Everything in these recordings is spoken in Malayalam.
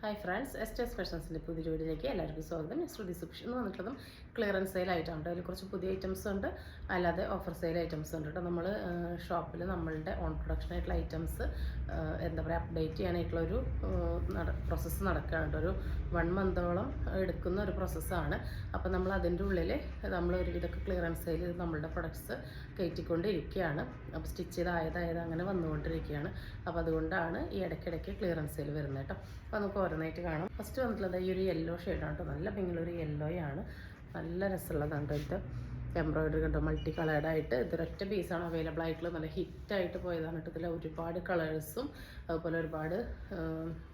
ഹായ് ഫ്രണ്ട്സ്, എസ്റ്റേസ് ഫാഷൻസിൻ്റെ പുതിയ വീഡിയോയിലേക്ക് എല്ലാവർക്കും സ്വാഗതം. ശ്രുതി സുഭിഷ് എന്ന് വന്നിട്ടുള്ളതും ക്ലിയറൻസ് സെയിൽ ആയിട്ടാണ്. അതിൽ കുറച്ച് പുതിയ ഐറ്റംസ് ഉണ്ട്, അല്ലാതെ ഓഫർ സെയിൽ ഐറ്റംസ് ഉണ്ട് കേട്ടോ. നമ്മൾ ഷോപ്പിൽ നമ്മളുടെ ഓൺ പ്രൊഡക്ഷൻ ആയിട്ടുള്ള ഐറ്റംസ് എന്താ പറയുക, അപ്ഡേറ്റ് ചെയ്യാനായിട്ടുള്ളൊരു പ്രോസസ്സ് നടക്കുകയാണ് കേട്ടോ. ഒരു 1 മന്തോളം എടുക്കുന്ന ഒരു പ്രോസസ്സാണ്. അപ്പോൾ നമ്മൾ അതിൻ്റെ ഉള്ളിൽ നമ്മൾ ഒരുവിധമൊക്കെ ക്ലിയറൻസ് സെയിൽ നമ്മളുടെ പ്രൊഡക്ട്സ് കയറ്റിക്കൊണ്ടിരിക്കുകയാണ്. അപ്പോൾ സ്റ്റിച്ച് ചെയ്തായത് അങ്ങനെ വന്നുകൊണ്ടിരിക്കുകയാണ്. അപ്പോൾ അതുകൊണ്ടാണ് ഈ ഇടയ്ക്കിടയ്ക്ക് ക്ലിയറൻസ് സെയിൽ വരുന്നത് കേട്ടോ. അപ്പോൾ നമുക്ക് ഓരോന്നായിട്ട് കാണാം. ഫസ്റ്റ് വന്നിട്ടുള്ളത് ഈ ഒരു യെല്ലോ ഷെയ്ഡാണ് കേട്ടോ. നല്ല ഭംഗിയുള്ളൊരു യെല്ലോയാണ്, നല്ല രസമുള്ളതാണ് കേട്ടോ. ഇത് എംബ്രോയിഡറി കണ്ടോ, മൾട്ടി കളേർഡായിട്ട് ഇതൊരൊറ്റ പീസാണ് അവൈലബിൾ ആയിട്ടുള്ളത്. നല്ല ഹിറ്റായിട്ട് പോയതാണ് കേട്ടോ. ഇതിൽ ഒരുപാട് കളേഴ്സും അതുപോലെ ഒരുപാട്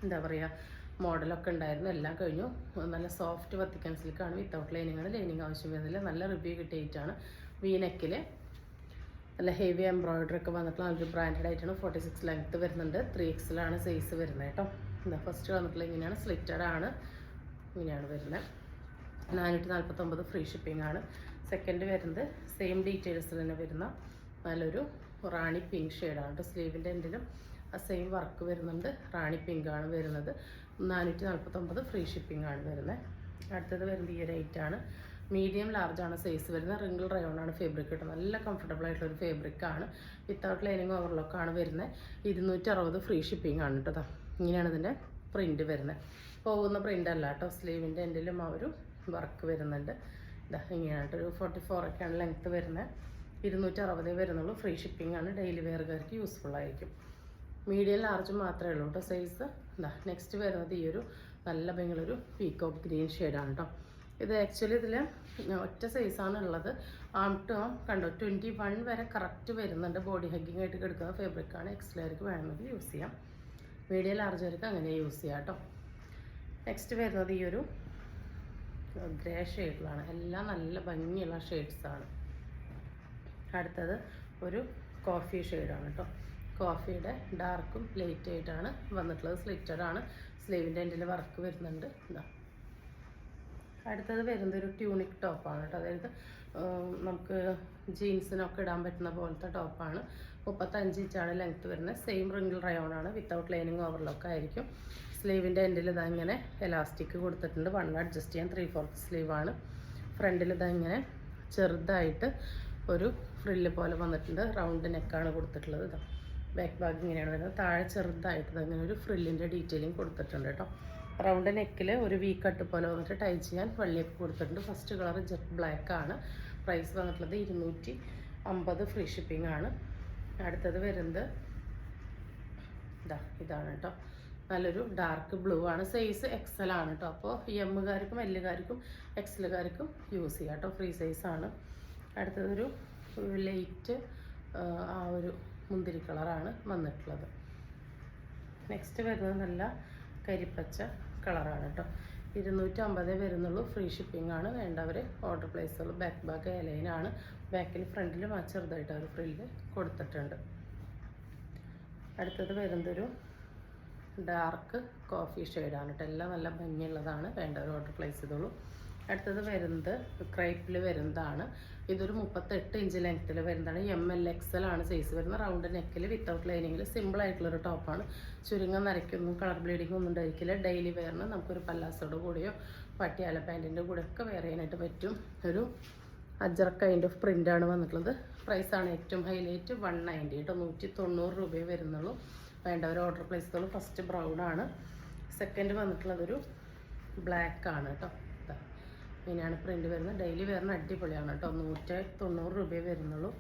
എന്താ പറയുക മോഡലൊക്കെ ഉണ്ടായിരുന്നു. എല്ലാം കഴിഞ്ഞു. നല്ല സോഫ്റ്റ് വത്തിക്കാൻ സിൽക്കാണ്, വിത്തൗട്ട് ലൈനിങ്ങാണ്. ലൈനിങ് ആവശ്യം വരുന്നില്ല. നല്ല റിവ്യൂ കിട്ടിയിട്ടാണ്. വീനെക്കിൽ നല്ല ഹെവി എംബ്രോയിഡറി ഒക്കെ വന്നിട്ടുള്ള നല്ലൊരു ബ്രാൻഡഡ് ആയിട്ടാണ്. 46 ലെങ്ത്ത് വരുന്നുണ്ട്. 3XL ആണ് സൈസ് വരുന്നത് കേട്ടോ. എന്താ ഫസ്റ്റ് വന്നിട്ടുള്ള ഇങ്ങനെയാണ്, സ്ലിറ്റഡ് ആണ്, ഇങ്ങനെയാണ് വരുന്നത്. 449 ഫ്രീ ഷിപ്പിംഗ് ആണ്. സെക്കൻഡ് വരുന്നത് സെയിം ഡീറ്റെയിൽസിൽ തന്നെ വരുന്ന നല്ലൊരു റാണി പിങ്ക് ഷെയ്ഡാണ് കേട്ടോ. സ്ലീവിൻ്റെ എൻഡിലും ആ സെയിം വർക്ക് വരുന്നുണ്ട്. റാണി പിങ്ക് ആണ് വരുന്നത്. 449 ഫ്രീ ഷിപ്പിംഗ് ആണ് വരുന്നത്. അടുത്തത് വരുന്നത് ഈ ഒരു 8 ആണ്. മീഡിയം ലാർജ് ആണ് സൈസ് വരുന്നത്. റിങ്കിൾ റയോൺ ആണ് ഫാബ്രിക് കേട്ടോ. നല്ല കംഫർട്ടബിൾ ആയിട്ടുള്ളൊരു ഫാബ്രിക്കാണ്. വിത്തൗട്ട് ലൈനിങ് ഓവർലോക്കാണ് വരുന്നത്. 260 ഫ്രീ ഷിപ്പിംഗ് ആണ് കേട്ടോ. ഇങ്ങനെയാണ് ഇതിൻ്റെ പ്രിൻറ്റ് വരുന്നത്. പോകുന്ന പ്രിൻ്റ് അല്ല കേട്ടോ. സ്ലീവിൻ്റെ എൻഡിലും ആ ഒരു വർക്ക് വരുന്നുണ്ട്. ഇതാ ഇങ്ങനെയാണ് കേട്ടോ. ഒരു 44 ഒക്കെയാണ് ലെങ്ത്ത് വരുന്നത്. 260 വരുന്നുള്ളൂ. ഫ്രീ ഷിപ്പിംഗ് ആണ്. ഡെയിലി വെയറുകാർക്ക് യൂസ്ഫുൾ ആയിരിക്കും. മീഡിയം ലാർജ് മാത്രമേ ഉള്ളൂ കേട്ടോ സൈസ്. ഇതാ നെക്സ്റ്റ് വരുന്നത് ഈ ഒരു നല്ല ഭംഗിയുള്ളൊരു പീക്കോക്ക് ഗ്രീൻ ഷെയ്ഡാണ് കേട്ടോ. ഇത് ആക്ച്വലി ഇതിൽ ഒറ്റ സൈസാണ് ഉള്ളത്. ആം ടു ആം കണ്ടോ 21 വരെ കറക്റ്റ് വരുന്നുണ്ട്. ബോഡി ഹഗ്ഗിങ് ആയിട്ട് കിടക്കുന്ന ഫാബ്രിക്കാണ്. എക്സ്ലാർക്ക് വേണമെങ്കിൽ യൂസ് ചെയ്യാം. മീഡിയം ലാർജർക്ക് അങ്ങനെ യൂസ് ചെയ്യാം കേട്ടോ. നെക്സ്റ്റ് വരുന്നത് ഈ ഒരു ഗ്രേ ഷെയ്ഡിലാണ്. എല്ലാം നല്ല ഭംഗിയുള്ള ഷെയ്ഡ്സാണ്. അടുത്തത് ഒരു കോഫി ഷെയ്ഡാണ് കേട്ടോ. കോഫിയുടെ ഡാർക്കും ലൈറ്റ് ആയിട്ടാണ് വന്നിട്ടുള്ളത്. സ്ലിറ്റഡ് ആണ്. സ്ലീവിൻ്റെ എൻഡിൽ വർക്ക് വരുന്നുണ്ട്. ഇതാ അടുത്തത് വരുന്നത് ഒരു ട്യൂണിക് ടോപ്പാണ് കേട്ടോ. അതായത് നമുക്ക് ജീൻസിനൊക്കെ ഇടാൻ പറ്റുന്ന പോലത്തെ ടോപ്പാണ്. 35 ഇഞ്ചാണ് ലെങ്ത്ത് വരുന്നത്. സെയിം റിങ്കിൾ റയോൺ ആണ്. വിത്തൗട്ട് ലൈനിങ് ഓവർലോക്ക് ആയിരിക്കും. സ്ലീവിൻ്റെ എൻഡിൽ ഇതാ ഇങ്ങനെ എലാസ്റ്റിക് കൊടുത്തിട്ടുണ്ട്. 1 അഡ്ജസ്റ്റ് ചെയ്യാൻ 3/4 സ്ലീവാണ്. ഫ്രണ്ടിൽ ഇതാ ഇങ്ങനെ ചെറുതായിട്ട് ഒരു ഫ്രില്ല് പോലെ വന്നിട്ടുണ്ട്. റൗണ്ട് നെക്കാണ് കൊടുത്തിട്ടുള്ളത്. ഇതാ ബാക്ക് ബാഗ് ഇങ്ങനെയാണ് വരുന്നത്. താഴെ ചെറുതായിട്ട് ഇതങ്ങനെ ഒരു ഫ്രില്ലിൻ്റെ ഡീറ്റെയിലിംഗ് കൊടുത്തിട്ടുണ്ട് കേട്ടോ. റൗണ്ട് നെക്കിൽ ഒരു വി കട്ട് പോലെ വന്നിട്ട് ടൈ ചെയ്യാൻ വള്ളിയൊക്കെ കൊടുത്തിട്ടുണ്ട്. ഫസ്റ്റ് കളർ ജെറ്റ് ബ്ലാക്ക് ആണ്. പ്രൈസ് വന്നിട്ടുള്ളത് 250 ഫ്രീ ഷിപ്പിംഗ് ആണ്. അടുത്തത് വരുന്നത് ഇതാണ് കേട്ടോ. നല്ലൊരു ഡാർക്ക് ബ്ലൂ ആണ്. സൈസ് XL ആണ് കേട്ടോ. അപ്പോൾ എമ്മുകാർക്കും എല്ലുകാർക്കും എക്സലുകാർക്കും യൂസ് ചെയ്യാം കേട്ടോ. ഫ്രീ സൈസാണ്. അടുത്തതൊരു ലൈറ്റ് ആ ഒരു മുന്തിരി കളറാണ് വന്നിട്ടുള്ളത്. നെക്സ്റ്റ് വരുന്നത് നല്ല കരിപ്പച്ച കളറാണ് കേട്ടോ. 250 വരുന്നുള്ളൂ. ഫ്രീ ഷിപ്പിംഗ് ആണ്. വേണ്ടവർ ഓർഡർ പ്ലേസ് ഉള്ളൂ. ബാക്ക് ബാഗ് എലൈനാണ്. ബാക്കിൽ ഫ്രണ്ടിലും ആ ചെറുതായിട്ട് ഒരു ഫ്രില്ല് കൊടുത്തിട്ടുണ്ട്. അടുത്തത് വരുന്നതൊരു ഡാർക്ക് കോഫി ഷെയ്ഡാണ് കേട്ടോ. എല്ലാം നല്ല ഭംഗിയുള്ളതാണ്. വേണ്ടവർ ഓർഡർ പ്ലേസ് ചെയ്തോളൂ. അടുത്തത് വരുന്നത് ക്രൈപ്പിൽ വരുന്നതാണ്. ഇതൊരു 38 ഇഞ്ച് ലെങ്ത്തിൽ വരുന്നതാണ്. ML/XL ആണ് സൈസ് വരുന്നത്. റൗണ്ട് നെക്കിൽ വിത്തൗട്ട് ലൈനിങ്ങിൽ സിമ്പിൾ ആയിട്ടുള്ളൊരു ടോപ്പാണ്. ചുരുങ്ങം നരയ്ക്കൊന്നും കളർ ബ്ലീഡിംഗ് ഒന്നും ഉണ്ടായിരിക്കില്ല. ഡെയിലി വെയറിന് നമുക്കൊരു പല്ലാസോട് കൂടിയോ പട്ടിയാല പാൻറ്റിൻ്റെ കൂടെ ഒക്കെ വെയർ ചെയ്യാനായിട്ട് പറ്റും. ഒരു അജർ കൈൻഡ് ഓഫ് പ്രിൻ്റാണ് വന്നിട്ടുള്ളത്. പ്രൈസാണ് ഏറ്റവും ഹൈലൈറ്റ്. 190 കേട്ടോ. 190 രൂപയെ വരുന്നുള്ളൂ. വേണ്ടവർ ഓർഡർ പ്ലേസ് ചെയ്തോളൂ. ഫസ്റ്റ് ബ്രൗൺ ആണ്. സെക്കൻഡ് വന്നിട്ടുള്ളതൊരു ബ്ലാക്ക് ആണ് കേട്ടോ. ഇങ്ങനെയാണ് പ്രിൻ്റ് വരുന്നത്. ഡെയിലി വെയറിന് അടിപൊളിയാണ് കേട്ടോ. 190 രൂപയെ വരുന്നുള്ളൂ.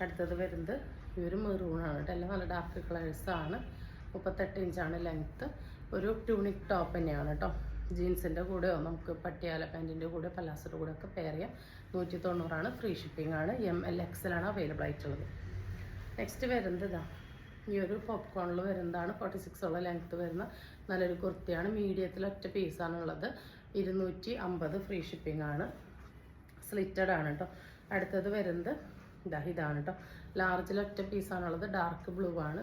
അടുത്തത് വരുന്നത് ഈ ഒരു മെറൂണാണ് കേട്ടോ. എല്ലാം നല്ല ഡാർക്ക് കളേഴ്സാണ്. 38 ഇഞ്ചാണ് ലെങ്ത്ത്. ഒരു ട്യൂണിക് ടോപ്പ് തന്നെയാണ് കേട്ടോ. ജീൻസിൻ്റെ കൂടെയോ നമുക്ക് പട്ടിയാല പാൻറ്റിൻ്റെ കൂടെ പലാസോയുടെ കൂടെ ഒക്കെ പെയർ ചെയ്യാം. 190 ആണ്. ഫ്രീ ഷിപ്പിംഗ് ആണ്. ML/XL ആണ് അവൈലബിൾ ആയിട്ടുള്ളത്. നെക്സ്റ്റ് വരുന്നത് ഇതാ ഈ ഒരു പോപ്കോണിൽ വരുന്നതാണ്. 46 ലെങ്ത്ത് വരുന്ന നല്ലൊരു കുർത്തിയാണ്. മീഡിയത്തിൽ ഒറ്റ പീസാണുള്ളത്. 250 ഫ്രീ ഷിപ്പിംഗ് ആണ്. സ്ലിറ്റഡ് ആണ് കേട്ടോ. അടുത്തത് വരുന്നത് ഇതാണ് കേട്ടോ. ലാർജിൽ ഒറ്റ പീസാണുള്ളത്. ഡാർക്ക് ബ്ലൂ ആണ്.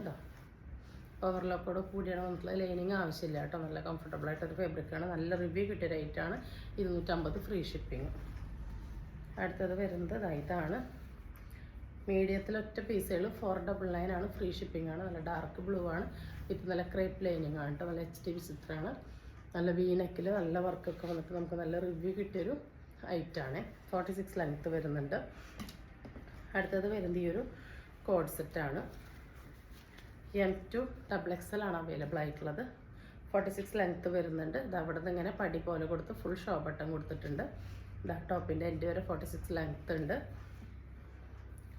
ഓവർലോക്കോട് കൂടിയാണ് വന്നിട്ടുള്ളത്. ലൈനിങ് ആവശ്യമില്ല കേട്ടോ. നല്ല കംഫർട്ടബിൾ ആയിട്ടൊരു ഫാബ്രിക്കാണ്. നല്ല റിവ്യൂ കിട്ടിയ റേറ്റാണ്. 250 ഫ്രീ ഷിപ്പിംഗ്. അടുത്തത് വരുന്നത് ഇതാണ്. മീഡിയത്തിൽ ഒറ്റ പീസുകൾ 499 ആണ്. ഫ്രീ ഷിപ്പിംഗ് ആണ്. നല്ല ഡാർക്ക് ബ്ലൂ ആണ്. ഇത് നല്ല ക്രേപ്പ് ലൈനിങ് ആണ് കേട്ടോ. നല്ല HD വിചിത്രമാണ്. നല്ല വീനെക്കിൽ നല്ല വർക്കൊക്കെ വന്നിട്ട് നമുക്ക് നല്ല റിവ്യൂ കിട്ടിയൊരു ഐറ്റാണ്. 46 ലെങ്ത്ത് വരുന്നുണ്ട്. അടുത്തത് വരുന്നത് ഈ ഒരു കോഡ് സെറ്റാണ്. M2 XXL ആണ് അവൈലബിൾ ആയിട്ടുള്ളത്. 46 ലെങ്ത്ത് വരുന്നുണ്ട്. ഇത് അവിടെ നിന്ന് ഇങ്ങനെ പടി പോലെ കൊടുത്ത് ഫുൾ ഷോ ബട്ടൺ കൊടുത്തിട്ടുണ്ട്. ഇതാ ടോപ്പിൻ്റെ എൻഡ് വരെ 46 ലെങ്ത്ത് ഉണ്ട്.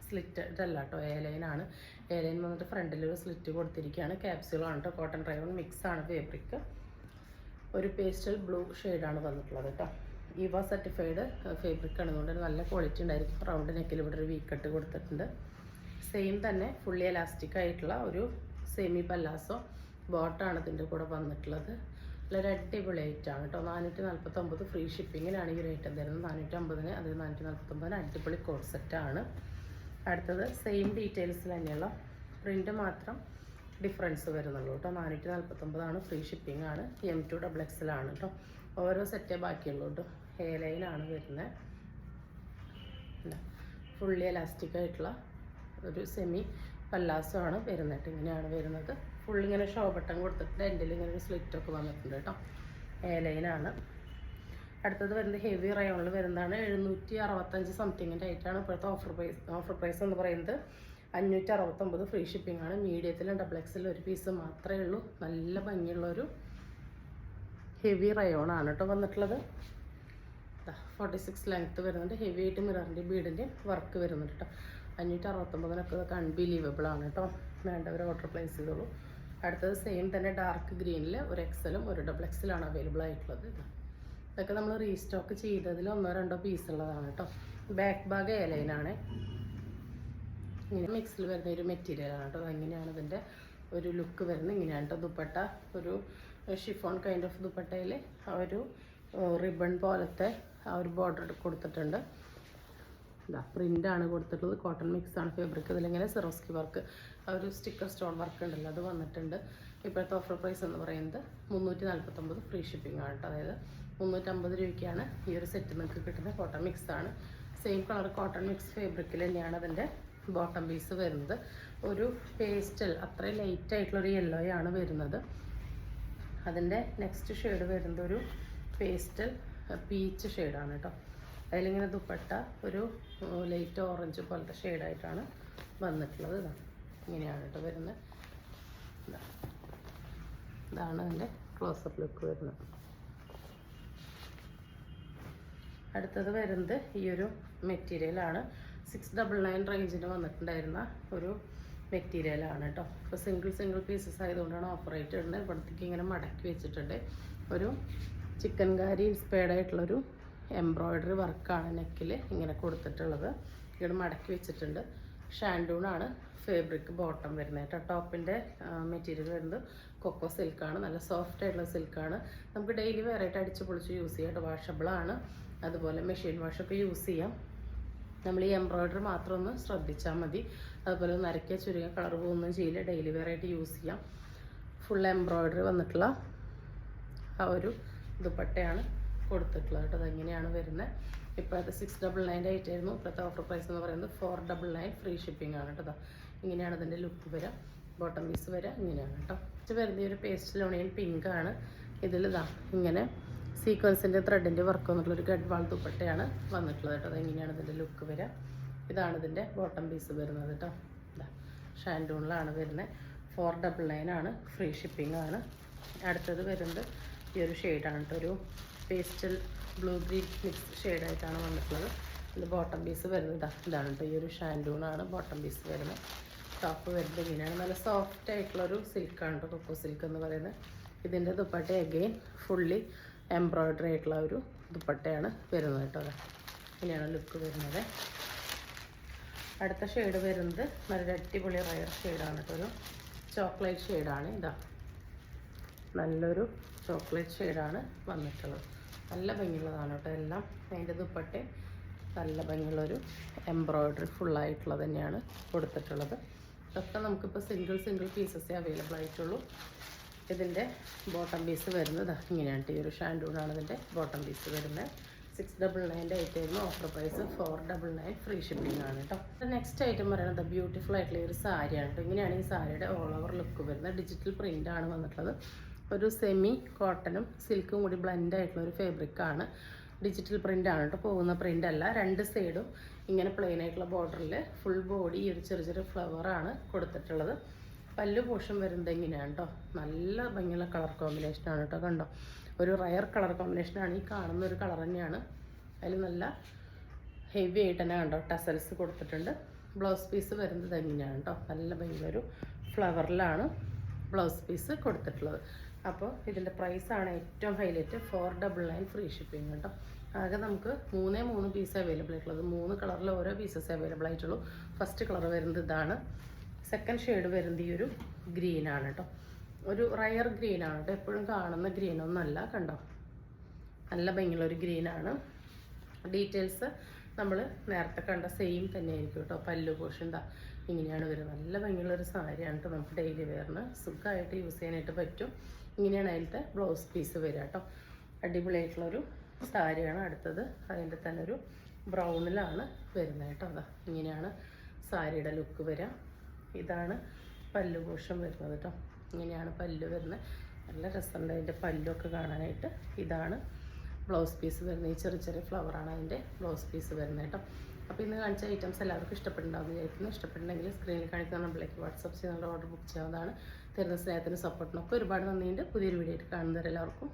സ്ലിറ്റ് ഇതല്ല കേട്ടോ, എയർലൈനാണ്. എയർലൈൻ വന്നിട്ട് ഫ്രണ്ടിലൊരു സ്ലിറ്റ് കൊടുത്തിരിക്കുകയാണ്. ക്യാപ്സ്യൂളാണ് കേട്ടോ, കോട്ടൺ റയോൺ മിക്സ് ആണ് ഫാബ്രിക്. ഒരു പേസ്റ്റൽ ബ്ലൂ ഷെയ്ഡാണ് വന്നിട്ടുള്ളത് കേട്ടോ. ഇവ സർട്ടിഫൈഡ് ഫാബ്രിക് ആണ്, അതുകൊണ്ട് നല്ല ക്വാളിറ്റി ഉണ്ടായിരിക്കും. റൗണ്ട് നെക്കിൽ ഇവിടെ ഒരു വീക്കട്ട് കൊടുത്തിട്ടുണ്ട്. സെയിം തന്നെ ഫുള്ളി എലാസ്റ്റിക് ആയിട്ടുള്ള ഒരു സെമി പല്ലാസോ ബോട്ടാണ് ഇതിൻ്റെ കൂടെ വന്നിട്ടുള്ളത്. നല്ലൊരു അടിപൊളി ഐറ്റാണ് കേട്ടോ. 449 ഫ്രീ ഷിപ്പിങ്ങിനാണ് ഈ ഒരു ഐറ്റം തരുന്നത്. 450 അത് 449 അടിപൊളി കോഡ് സെറ്റാണ്. അടുത്തത് സെയിം ഡീറ്റെയിൽസിൽ തന്നെയുള്ള പ്രിൻ്റ് മാത്രം ഡിഫറൻസ് വരുന്നുള്ളൂ കേട്ടോ. 449 ഫ്രീ ഷിപ്പിംഗ് ആണ്. M2 XXL ആണ് കേട്ടോ. ഓരോ സെറ്റേ ബാക്കിയുള്ളൂ കേട്ടോ. ഹെയർ ലൈനാണ് വരുന്നത്. ഫുള്ളി എലാസ്റ്റിക് ആയിട്ടുള്ള ഒരു സെമി പല്ലാസോ ആണ് വരുന്നത്. ഇങ്ങനെയാണ് വരുന്നത്. ഫുള്ളിങ്ങനെ ഷോ ബട്ടൺ കൊടുത്തിട്ട് എൻഡിൽ ഇങ്ങനെ ഒരു സ്ലിറ്റൊക്കെ വന്നിട്ടുണ്ട് കേട്ടോ. ഹെയർ ലൈനാണ്. അടുത്തത് വരുന്നത് ഹെവി റയോണിൽ വരുന്നതാണ്. 765 സംതിങ്ങിൻ്റെ ആയിട്ടാണ് ഇപ്പോഴത്തെ ഓഫർ പ്രൈസ് എന്ന് പറയുന്നത്. 569 ഫ്രീ ഷിപ്പിംഗ് ആണ്. മീഡിയത്തിലും XXL ഒരു പീസ് മാത്രമേ ഉള്ളൂ. നല്ല ഭംഗിയുള്ളൊരു ഹെവി റയോണാണ് കേട്ടോ വന്നിട്ടുള്ളത്. 46 ലെങ്ത്ത് വരുന്നുണ്ട്. ഹെവി ആയിട്ട് മിററിൻ്റെ ബീഡിൻ്റെ വർക്ക് വരുന്നുണ്ട് കേട്ടോ. 569 ഇതൊക്കെ അൺബിലീവബിൾ ആണ് കേട്ടോ. വേണ്ടവർ ഓർഡർ പ്ലേസ് ചെയ്തോളൂ. അടുത്തത് സെയിം തന്നെ ഡാർക്ക് ഗ്രീനിൽ ഒരു XL-ഉം ഒരു XXL ആണ് അവൈലബിൾ ആയിട്ടുള്ളത്. ഇതൊക്കെ നമ്മൾ റീസ്റ്റോക്ക് ചെയ്തതിൽ 1-2 പീസ് ഉള്ളതാണ് കേട്ടോ. ബാക്ക് ഭാഗം എയർലൈനാണ്. ഇങ്ങനെ മിക്സിൽ വരുന്ന ഒരു മെറ്റീരിയലാണ് കേട്ടോ. എങ്ങനെയാണ് ഇതിൻ്റെ ഒരു ലുക്ക് വരുന്നത്, ഇങ്ങനെയാണ് കേട്ടോ. ദുപ്പട്ട ഒരു ഷിഫോൺ കൈൻഡ് ഓഫ് ദുപ്പട്ടയിൽ ആ ഒരു റിബൺ പോലത്തെ ആ ഒരു ബോർഡർ കൊടുത്തിട്ടുണ്ട്. ഇതാ പ്രിൻ്റാണ് കൊടുത്തിട്ടുള്ളത്. കോട്ടൺ മിക്സ് ആണ് ഫാബ്രിക്. ഇതിലിങ്ങനെ സിറോസ്കി വർക്ക്, ആ ഒരു സ്റ്റിക്കർ സ്റ്റോൺ വർക്ക് ഉണ്ടല്ലോ, അത് വന്നിട്ടുണ്ട്. ഇപ്പോഴത്തെ ഓഫർ പ്രൈസ് എന്ന് പറയുന്നത് 349 ഫ്രീ ഷിപ്പിംഗ് ആണ് കേട്ടോ. അതായത് 350 രൂപയ്ക്കാണ് ഈ ഒരു സെറ്റ് നിങ്ങൾക്ക് കിട്ടുന്നത്. കോട്ടൺ മിക്സ് ആണ്. സെയിം കളർ കോട്ടൺ മിക്സ് ഫാബ്രിക്കിൽ തന്നെയാണ് അതിൻ്റെ ബോട്ടം പീസ് വരുന്നത്. ഒരു പേസ്റ്റൽ അത്രയും ലൈറ്റ് ആയിട്ടുള്ളൊരു യെല്ലോയാണ് വരുന്നത്. അതിൻ്റെ നെക്സ്റ്റ് ഷെയ്ഡ് വരുന്നത് ഒരു പേസ്റ്റൽ പീച്ച് ഷെയ്ഡാണ് കേട്ടോ. അതിലിങ്ങനെ ദുപ്പട്ട ഒരു ലൈറ്റ് ഓറഞ്ച് പോലത്തെ ഷെയ്ഡായിട്ടാണ് വന്നിട്ടുള്ളത്. ഇങ്ങനെയാണ് കേട്ടോ വരുന്നത്. ഇതാണ് അതിൻ്റെ ക്ലോസപ്പ് ലുക്ക് വരുന്നത്. അടുത്തത് വരുന്നത് ഈ ഒരു മെറ്റീരിയലാണ്. 699 റേഞ്ചിന് വന്നിട്ടുണ്ടായിരുന്ന ഒരു മെറ്റീരിയലാണ് കേട്ടോ. ഇപ്പോൾ സിംഗിൾ പീസസ് ആയതുകൊണ്ടാണ് ഓഫർ ആയിട്ട് ഇടുന്നത്. ഇവിടത്തേക്ക് ഇങ്ങനെ മടക്കി വെച്ചിട്ടുണ്ട്. ഒരു ചിക്കൻ കാരി ഇൻസ്പയർഡ് ആയിട്ടുള്ളൊരു എംബ്രോയ്ഡറി വർക്കാണ് നെക്കിൽ ഇങ്ങനെ കൊടുത്തിട്ടുള്ളത്. ഇവിടെ മടക്കി വെച്ചിട്ടുണ്ട്. ഷാൻഡൂണാണ് ഫാബ്രിക് ബോട്ടം വരുന്നത് കേട്ടോ. ടോപ്പിൻ്റെ മെറ്റീരിയൽ വരുന്നത് കൊക്കോ സിൽക്കാണ്. നല്ല സോഫ്റ്റ് ആയിട്ടുള്ള സിൽക്കാണ്. നമുക്ക് ഡെയിലി വെറൈറ്റി അടിച്ച് പൊളിച്ച് യൂസ് ചെയ്യാം കേട്ടോ. വാഷബിളാണ്. അതുപോലെ മെഷീൻ വാഷൊക്കെ യൂസ് ചെയ്യാം. നമ്മൾ ഈ എംബ്രോയ്ഡറി മാത്രം ഒന്ന് ശ്രദ്ധിച്ചാൽ മതി. അതുപോലെ നരയ്ക്കുക ചുരുങ്ങിയ കളർ പോകുന്നൊന്നും ചെയ്യില്ല. ഡെയിലി വെറൈറ്റി യൂസ് ചെയ്യാം. ഫുൾ എംബ്രോയ്ഡറി വന്നിട്ടുള്ള ആ ഒരു ദുപ്പട്ടയാണ് കൊടുത്തിട്ടുള്ളത് കേട്ടോ. അതെങ്ങനെയാണ് വരുന്നത്. ഇപ്പോഴത്തെ 699 ആയിട്ടായിരുന്നു. ഇപ്പോഴത്തെ ഓഫർ പ്രൈസ് എന്ന് പറയുന്നത് 499 ഫ്രീ ഷിപ്പിംഗ് ആണ് കേട്ടോ. ഇങ്ങനെയാണ് അതിൻ്റെ ലുക്ക് വരിക. ബോട്ടം പീസ് വരിക ഇങ്ങനെയാണ് കേട്ടോ. ഇത് വരുന്ന ഒരു പേസ്റ്റൽ ഓണിയൻ പിങ്ക് ആണ്. ഇതിലിതാ ഇങ്ങനെ സീക്വൻസിൻ്റെ ത്രെഡിൻ്റെ വർക്ക് വന്നിട്ടുള്ളൊരു ഗഡ്വാൾ ദുപ്പട്ടയാണ് വന്നിട്ടുള്ളത് കേട്ടോ. അതെങ്ങനെയാണ് ഇതിൻ്റെ ലുക്ക് വരിക. ഇതാണ് ഇതിൻ്റെ ബോട്ടം പീസ് വരുന്നത് കേട്ടോ. ഇതാ ഷാൻഡൂണിലാണ് വരുന്നത്. 499 ആണ്. ഫ്രീ ഷിപ്പിംഗ് ആണ്. അടുത്തത് വരുന്നത് ഈ ഒരു ഷെയ്ഡാണ് കേട്ടോ. ഒരു പേസ്റ്റൽ ബ്ലൂ ഗ്രീൻ മിക്സ് ഷെയ്ഡായിട്ടാണ് വന്നിട്ടുള്ളത്. ഇത് ബോട്ടം പീസ് വരുന്നത് ഇതാണ് കേട്ടോ. ഈ ഒരു ഷാൻഡൂണാണ് ബോട്ടം പീസ് വരുന്നത്. ടോപ്പ് വരുന്നത് ഇങ്ങനെയാണ്. നല്ല സോഫ്റ്റ് ആയിട്ടുള്ളൊരു സിൽക്കാണ് കേട്ടോ. കൊക്കോ സിൽക്ക് എന്ന് പറയുന്നത്. ഇതിൻ്റെ ദുപ്പട്ട അഗെയിൻ ഫുള്ളി എംബ്രോയ്ഡറി ആയിട്ടുള്ള ഒരു ദുപ്പട്ടയാണ് വരുന്നത് കേട്ടോ. ഇങ്ങനെയാണ് ലുക്ക് വരുന്നത്. അടുത്ത ഷെയ്ഡ് വരുന്നത് നല്ലൊരു അടിപൊളി റയർ ഷെയ്ഡാണ് കേട്ടോ. ഒരു ചോക്ലേറ്റ് ഷെയ്ഡാണ്. ഇതാ നല്ലൊരു ചോക്ലേറ്റ് ഷെയ്ഡാണ് വന്നിട്ടുള്ളത്. നല്ല ഭംഗിയുള്ളതാണ് കേട്ടോ. എല്ലാം അതിൻ്റെ ദുപ്പട്ട നല്ല ഭംഗിയുള്ളൊരു എംബ്രോയ്ഡറി ഫുള്ളായിട്ടുള്ളത് തന്നെയാണ് കൊടുത്തിട്ടുള്ളത്. ഇതൊക്കെ നമുക്കിപ്പോൾ സിംഗിൾ പീസസേ അവൈലബിൾ ആയിട്ടുള്ളൂ. ഇതിൻ്റെ ബോട്ടം പീസ് വരുന്നത് ഇങ്ങനെയാണ്. ഈ ഒരു ഷാൻഡൂണാണ് ഇതിൻ്റെ ബോട്ടം പീസ് വരുന്നത്. 699 ആയിട്ടായിരുന്നു ഓഫർ പ്രൈസ്. 499 ഫ്രീ ഷിപ്പിംഗ് ആണ് കേട്ടോ. നെക്സ്റ്റ് ഐറ്റം പറയുന്നത് ബ്യൂട്ടിഫുൾ ആയിട്ടുള്ള ഒരു സാരിയാണ് കേട്ടോ. ഇങ്ങനെയാണ് ഈ സാരിയുടെ ഓൾ ഓവർ ലുക്ക് വരുന്നത്. ഡിജിറ്റൽ പ്രിൻ്റ് ആണ് വന്നിട്ടുള്ളത്. ഒരു സെമി കോട്ടണും സിൽക്കും കൂടി ബ്ലെൻഡ് ആയിട്ടുള്ള ഒരു ഫാബ്രിക്കാണ്. ഡിജിറ്റൽ പ്രിൻ്റാണ് കേട്ടോ, പോകുന്ന പ്രിൻ്റ് അല്ല. രണ്ട് സൈഡും ഇങ്ങനെ പ്ലെയിൻ ആയിട്ടുള്ള ബോർഡറിൽ ഫുൾ ബോഡി ഒരു ചെറിയ ചെറിയ ഫ്ലവറാണ് കൊടുത്തിട്ടുള്ളത്. പല്ല് പോർഷൻ വരുന്നത് എങ്ങനെയാണ് കേട്ടോ, നല്ല ഭംഗിയുള്ള കളർ കോമ്പിനേഷനാണ് കേട്ടോ. കണ്ടോ, ഒരു റയർ കളർ കോമ്പിനേഷനാണ്. ഈ കാണുന്ന ഒരു കളർ തന്നെയാണ്. അതിൽ നല്ല ഹെവി ആയിട്ട് തന്നെ കണ്ടോ ടസൽസ് കൊടുത്തിട്ടുണ്ട്. ബ്ലൗസ് പീസ് വരുന്നത് എങ്ങനെയാണ് കേട്ടോ, നല്ല ഭംഗിയൊരു ഫ്ലവറിലാണ് ബ്ലൗസ് പീസ് കൊടുത്തിട്ടുള്ളത്. അപ്പോൾ ഇതിൻ്റെ പ്രൈസാണ് ഏറ്റവും ഹൈലൈറ്റ്. 499 ഫ്രീ ഷിപ്പിംഗ് കേട്ടോ. ആകെ നമുക്ക് 3 പീസ് അവൈലബിൾ ആയിട്ടുള്ളത്. 3 കളറിൽ ഓരോ പീസസ് അവൈലബിൾ ആയിട്ടുള്ളൂ. ഫസ്റ്റ് കളർ വരുന്നത് ഇതാണ്. സെക്കൻഡ് ഷെയ്ഡ് വരുന്നത് ഈ ഒരു ഗ്രീനാണ് കേട്ടോ. ഒരു റയർ ഗ്രീനാണ് കേട്ടോ, എപ്പോഴും കാണുന്ന ഗ്രീനൊന്നുമല്ല. കണ്ടോ, നല്ല ഭംഗിയുള്ള ഒരു ഗ്രീനാണ്. ഡീറ്റെയിൽസ് നമ്മൾ നേരത്തെ കണ്ട സെയിം തന്നെ ആയിരിക്കും കേട്ടോ. പല്ലു പോർഷൻ എന്താ ഇങ്ങനെയാണ് വരുന്നത്. നല്ല ഭംഗിയുള്ളൊരു സാരിയാണ് കേട്ടോ. നമുക്ക് ഡെയിലി വെയറിന് സുഖമായിട്ട് യൂസ് ചെയ്യാനായിട്ട് പറ്റും. ഇങ്ങനെയാണ് അതിലത്തെ ബ്ലൗസ് പീസ് വരിക കേട്ടോ. അടിപൊളിയായിട്ടുള്ളൊരു സാരിയാണ്. അടുത്തത് അതിൻ്റെ തന്നെ ഒരു ബ്രൗണിലാണ് വരുന്നത് കേട്ടോ. അതാ ഇങ്ങനെയാണ് സാരിയുടെ ലുക്ക് വരിക. ഇതാണ് പല്ലു പോർഷൻ വരുന്നത് കേട്ടോ. ഇങ്ങനെയാണ് പല്ലു വരുന്നത്. നല്ല രസമുണ്ട് അതിൻ്റെ പല്ലൊക്കെ കാണാനായിട്ട്. ഇതാണ് ബ്ലൗസ് പീസ് വരുന്നത്. ഈ ചെറിയ ചെറിയ ഫ്ലവറാണ് അതിൻ്റെ ബ്ലൗസ് പീസ് വരുന്നത് കേട്ടോ. അപ്പോൾ ഇന്ന് കാണിച്ച ഐറ്റംസ് എല്ലാവർക്കും ഇഷ്ടപ്പെട്ടുണ്ടാകുമെന്ന് വിചാരിക്കുന്നു. ഇഷ്ടപ്പെട്ടുണ്ടെങ്കിൽ സ്ക്രീനിൽ കാണിക്കുന്ന നമ്പറിലേക്ക് വാട്സപ്പ് ചെയ്ത് ഓർഡർ ബുക്ക് ചെയ്യാവുന്നതാണ്. തരുന്ന സ്നേഹത്തിനും സപ്പോർട്ടിനൊക്കെ ഒരുപാട് നന്ദിയുണ്ട്. പുതിയൊരു വീഡിയോ ആയിട്ട് കാണുന്നവരെല്ലാവർക്കും